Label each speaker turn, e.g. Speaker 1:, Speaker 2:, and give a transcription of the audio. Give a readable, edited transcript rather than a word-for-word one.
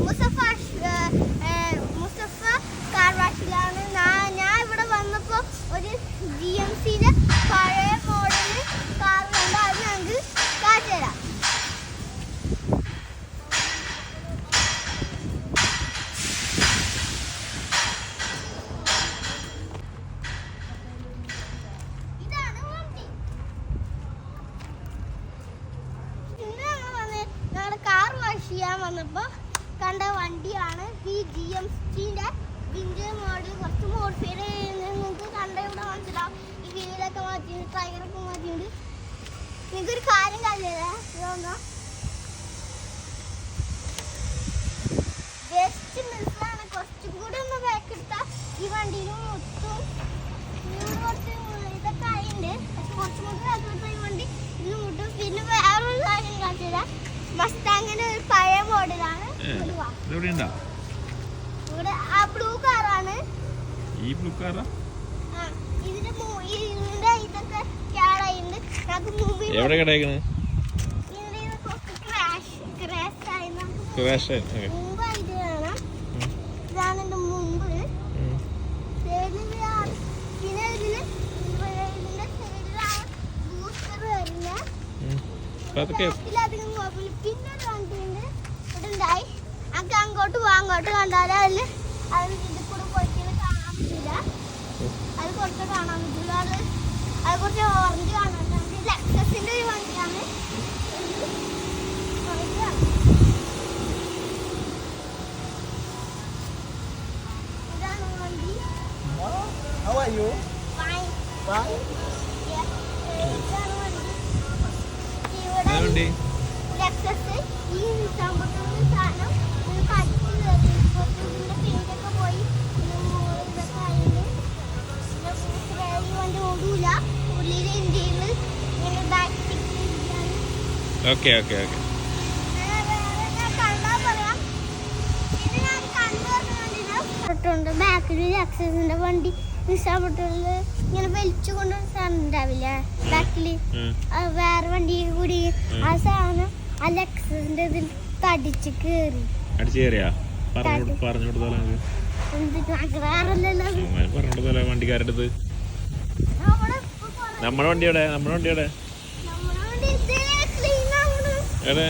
Speaker 1: മുസഫ car വാഷിലാണ്. ഞാൻ ഇവിടെ വന്നപ്പോൾ ഒരു GMCയുടെ പഴയ മോഡൽ കാർ കണ്ട് അത് ഞങ്ങൾക്ക് കാണിച്ചു തരാം. ഇതാണ് വണ്ടി. ഇന്ന് ഞങ്ങൾ കാർ വാഷ് ചെയ്യാൻ വന്നപ്പോൾ കണ്ട വണ്ടിയാണ് ഈ GMCന്റെ വിൻറ്റേജ് മോഡൽ. കുറച്ച് മോഡിഫൈഡ് നിങ്ങൾക്ക് കണ്ട ഇവിടെ മനസ്സിലാവും. ഈ വീലൊക്കെ മാറ്റിയിട്ടുണ്ട്, ടയറൊക്കെ മാറ്റിയിട്ടുണ്ട്. നിങ്ങൾക്കൊരു കാര്യം കണ്ടില്ലേ, ഇതൊന്നാ ജസ്റ്റ് മിസ്സാണ്. കുറച്ചും കൂടി ഒന്ന് ബാക്ക് എടുത്താൽ ഈ വണ്ടിയിൽ മൊത്തം കുറച്ച് ഇതൊക്കെ ആയിട്ടുണ്ട്. പക്ഷെ കുറച്ചും കൂടി ബാക്ക് എടുത്താൽ ഈ വണ്ടി ഇന്ന് മുട്ടും. പിന്നെ വേറൊരു കാര്യം കാണിച്ചില്ല, മസ്താങ്ങിന്റെ ഒരു പഴയ മോഡലാണ്. ഇവിടെ ആ ബ്ലൂ കാറാണ്.
Speaker 2: ഈ ബ്ലൂ കാറാ?
Speaker 1: ഇതിന്റെ ഇതൊക്കെ കേടായിട്ടുണ്ട്.
Speaker 2: എവിടെ കേടായിക്കണ്?
Speaker 1: മുമ്പ് ഇത് കാണാം. ഇതാണ് എന്റെ മുമ്പ്. പിന്നെ ഇതിന്റെ സൈഡിലാണ് ബൂസ്റ്റർ വരുന്നത്. അധികം കുഴപ്പമില്ല. പിന്നെ ഒരു വണ്ടിയുണ്ട് ഇവിടെ ഉണ്ടായി. നമുക്ക് അങ്ങോട്ട് പോവാം. അങ്ങോട്ട് കണ്ടാൽ അതിൽ ഇതിൽ കൂടെ പോയിട്ട് കാണാൻ പറ്റില്ല. അത് കുറച്ച് കാണാൻ പറ്റില്ല. അത് കുറച്ച് ഓറഞ്ച് കാണാൻ പറ്റില്ല. ലെക്സസിന്റെ ഒരു വണ്ടിയാണ്. ഇതാണ് വണ്ടി.
Speaker 3: How are you?
Speaker 1: Fine.
Speaker 3: Fine.
Speaker 1: ഇതാണ് വണ്ടി.
Speaker 2: വണ്ടി
Speaker 1: ലെക്സസ് ഈ സംഭവത്തിന്റെ സാധനം കടിച്ചു കയറി ഇതിന്റെ പെയിന്റൊക്കെ പോയി. ഇതൊക്കെ ആയിരുന്നു. ഈ വണ്ടി ഓടൂല. ഉള്ളിലെ ഇന്ത്യയിൽ ഇങ്ങനെ ബാക്ക്
Speaker 2: ഓക്കെ ഓക്കെ ഓക്കെ.
Speaker 1: ഞാൻ കണ്ടാ പറയാം. ഇത് ഞാൻ കണ്ടുണ്ട്. ബാക്കിൽ ലെക്സസിന്റെ വണ്ടി നിസാമുട്ടിൽ ഇങ്ങനെ വലിച്ചു കൊണ്ടൊരു സാധനം ഉണ്ടാവില്ല ബാക്കില്, വേറെ വണ്ടി കൂടി. ആ സാധനം ആ ലെക്സസിന്റെ ഇതിൽ തടിച്ച് കേറി.
Speaker 2: വണ്ടിക്കാരുടെ നമ്മുടെ വണ്ടിയോടെ എവിടെ